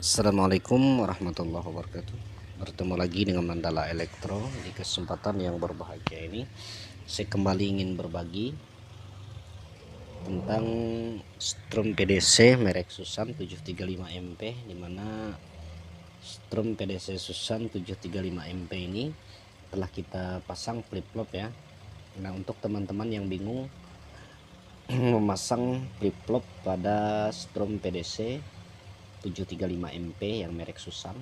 Assalamualaikum warahmatullahi wabarakatuh. Bertemu lagi dengan Mandala Elektro. Di kesempatan yang berbahagia ini, saya kembali ingin berbagi tentang strum PDC merek Susan 735 MP, dimana strum PDC Susan 735 MP ini telah kita pasang flip-flop ya. Nah, untuk teman-teman yang bingung memasang flip-flop pada strum PDC 735 MP yang merek Susan,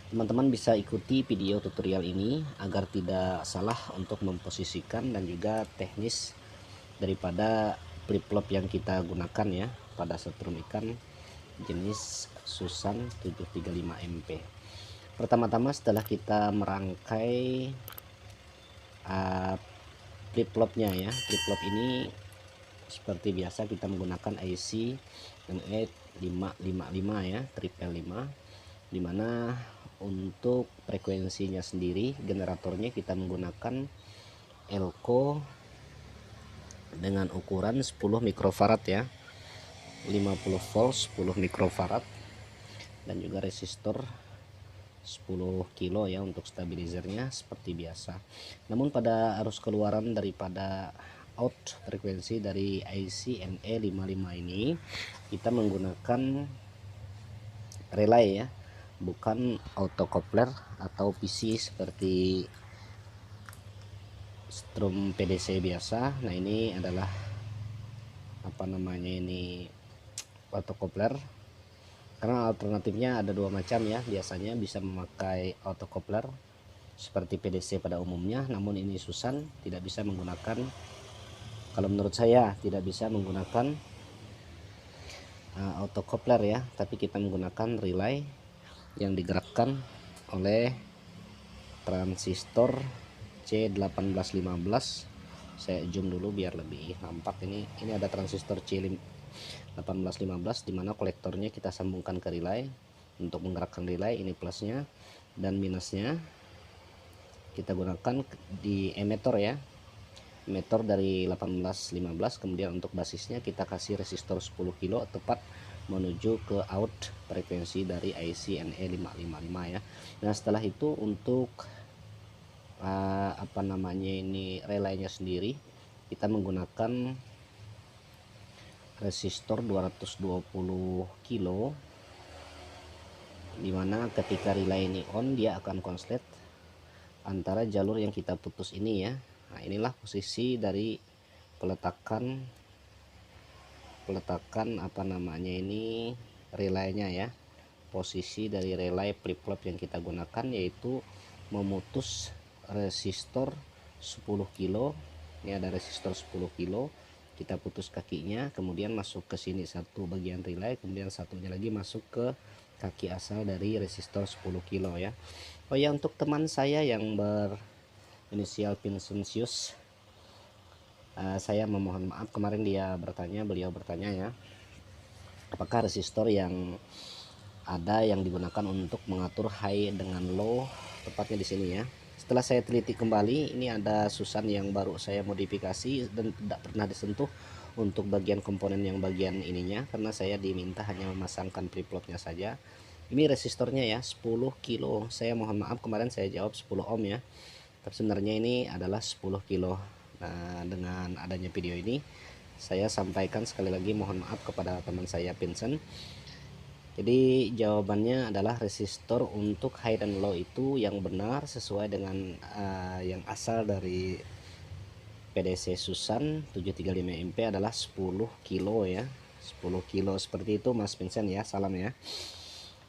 teman-teman bisa ikuti video tutorial ini agar tidak salah untuk memposisikan dan juga teknis daripada flip-flop yang kita gunakan ya pada strum ikan jenis Susan 735 MP. Pertama-tama setelah kita merangkai flip-flopnya ya, flip-flop ini seperti biasa kita menggunakan IC NE555 ya, triple 5, dimana untuk frekuensinya sendiri generatornya kita menggunakan Elco dengan ukuran 10 mikrofarad ya, 50 volt 10 mikrofarad, dan juga resistor 10 kilo ya untuk stabilizernya seperti biasa. Namun pada arus keluaran daripada out frekuensi dari IC NE55 ini kita menggunakan relay ya, bukan auto coupler atau PC seperti strum PDC biasa. Nah, ini adalah ini auto coupler, karena alternatifnya ada dua macam ya. Biasanya bisa memakai auto coupler seperti PDC pada umumnya, namun ini Susan tidak bisa menggunakan, kalau menurut saya tidak bisa menggunakan auto coupler ya, tapi kita menggunakan relay yang digerakkan oleh transistor C1815. Saya zoom dulu biar lebih nampak. Ini ada transistor C1815 dimana kolektornya kita sambungkan ke relay untuk menggerakkan relay. Ini plusnya, dan minusnya kita gunakan di emitter ya, emitter dari 1815. Kemudian untuk basisnya kita kasih resistor 10 kilo tepat menuju ke out frekuensi dari IC NE555 ya. Nah, setelah itu untuk relaynya sendiri kita menggunakan resistor 220 kilo, dimana ketika relay ini on dia akan konslet antara jalur yang kita putus ini ya. Nah, inilah posisi dari peletakan relaynya ya. Posisi dari relay flip-flop yang kita gunakan yaitu memutus resistor 10 kilo. Ini ada resistor 10 kilo, kita putus kakinya, kemudian masuk ke sini satu bagian relay, kemudian satunya lagi masuk ke kaki asal dari resistor 10 kilo ya. Oh ya, untuk teman saya yang berinisial Vincentius, saya memohon maaf, kemarin beliau bertanya ya, apakah resistor yang ada yang digunakan untuk mengatur high dengan low, tepatnya di sini ya. Setelah saya teliti kembali, ini ada Susan yang baru saya modifikasi dan tidak pernah disentuh untuk bagian komponen yang bagian ininya, karena saya diminta hanya memasangkan flip-flopnya saja. Ini resistornya ya 10 kilo. Saya mohon maaf, kemarin saya jawab 10 ohm ya, tapi sebenarnya ini adalah 10 kilo. Nah, dengan adanya video ini saya sampaikan sekali lagi mohon maaf kepada teman saya Vincent. Jadi jawabannya adalah resistor untuk high dan low itu yang benar sesuai dengan yang asal dari PDC Susan 735 MP adalah 10 kilo ya, 10 kilo seperti itu Mas Vincent ya. Salam ya.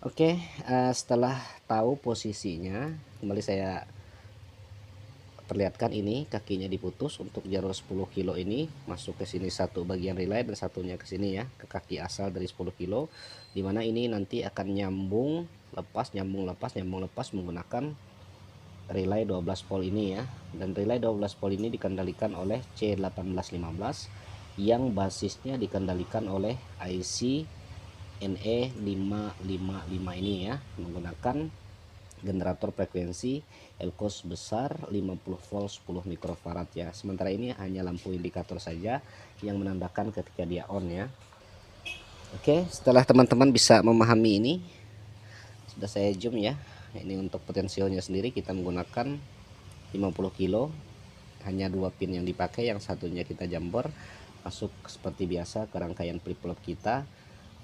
Oke, setelah tahu posisinya, kembali saya perlihatkan. Ini kakinya diputus untuk jalur 10 kilo ini masuk ke sini satu bagian relay dan satunya ke sini ya, ke kaki asal dari 10 kilo, dimana ini nanti akan nyambung lepas menggunakan relay 12 volt ini ya. Dan relay 12 volt ini dikendalikan oleh C1815 yang basisnya dikendalikan oleh IC NE555 ini ya, menggunakan generator frekuensi Elco besar 50 volt 10 mikrofarad ya. Sementara ini hanya lampu indikator saja yang menandakan ketika dia on ya. Oke, setelah teman-teman bisa memahami ini, sudah saya zoom ya. Ini untuk potensialnya sendiri kita menggunakan 50 kilo, hanya 2 pin yang dipakai, yang satunya kita jambor masuk seperti biasa ke rangkaian flip flop kita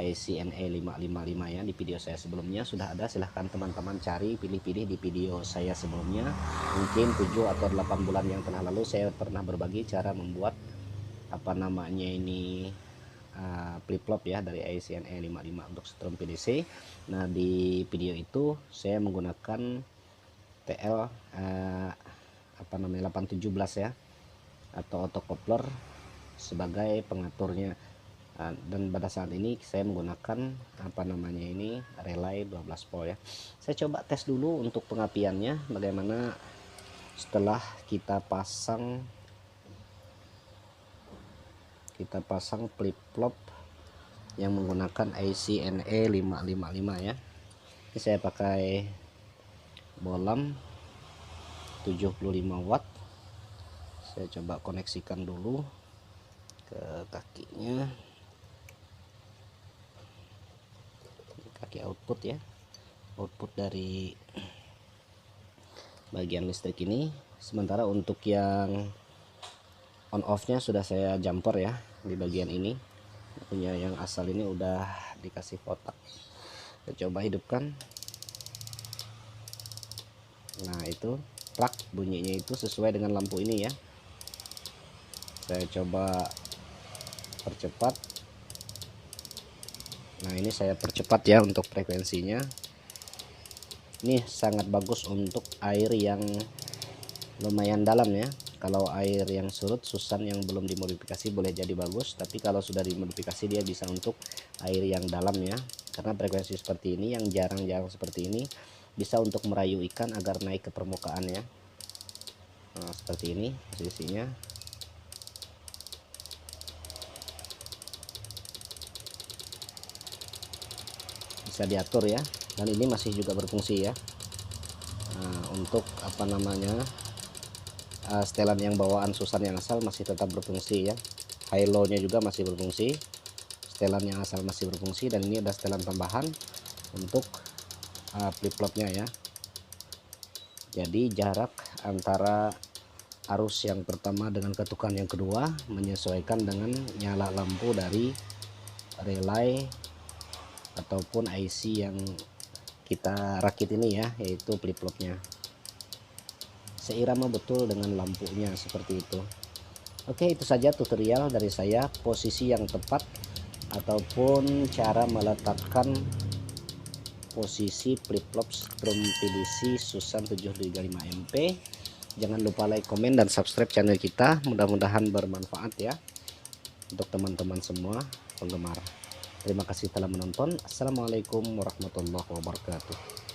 ICNE 555 ya. Di video saya sebelumnya sudah ada, silahkan teman-teman cari, pilih-pilih di video saya sebelumnya. Mungkin 7 atau 8 bulan yang telah lalu saya pernah berbagi cara membuat apa namanya ini flip flop ya dari ICNE 55 untuk strum PDC. Nah, di video itu saya menggunakan TL apa namanya 817 ya, atau auto coupler sebagai pengaturnya. Dan pada saat ini saya menggunakan apa namanya ini relay 12 volt ya. Saya coba tes dulu untuk pengapiannya bagaimana setelah kita pasang flip flop yang menggunakan ICNE 555 ya. Ini saya pakai bolam 75 watt. Saya coba koneksikan dulu ke kakinya, kaki output ya, output dari bagian listrik ini. Sementara untuk yang on off nya sudah saya jumper ya di bagian ini. Punya yang asal ini udah dikasih kotak. Kita coba hidupkan. Nah, itu plak bunyinya itu sesuai dengan lampu ini ya. Saya coba percepat. Nah, ini saya percepat ya untuk frekuensinya. Ini sangat bagus untuk air yang lumayan dalam ya. Kalau air yang surut, susan yang belum dimodifikasi boleh jadi bagus, tapi kalau sudah dimodifikasi dia bisa untuk air yang dalam ya. Karena frekuensi seperti ini yang jarang-jarang seperti ini bisa untuk merayu ikan agar naik ke permukaan ya. Nah, seperti ini posisinya. Bisa diatur ya, dan ini masih juga berfungsi ya. Nah, untuk apa namanya setelan yang bawaan susan yang asal masih tetap berfungsi ya. High low nya juga masih berfungsi, setelan yang asal masih berfungsi, dan ini ada setelan tambahan untuk flip flopnya ya. Jadi jarak antara arus yang pertama dengan ketukan yang kedua menyesuaikan dengan nyala lampu dari relay ataupun IC yang kita rakit ini ya, yaitu flip flopnya. Seirama betul dengan lampunya seperti itu. Oke, itu saja tutorial dari saya, posisi yang tepat ataupun cara meletakkan posisi flip flop strum PDC Susan 735 MP. Jangan lupa like, komen, dan subscribe channel kita. Mudah-mudahan bermanfaat ya untuk teman-teman semua penggemar. Terima kasih telah menonton. Assalamualaikum warahmatullahi wabarakatuh.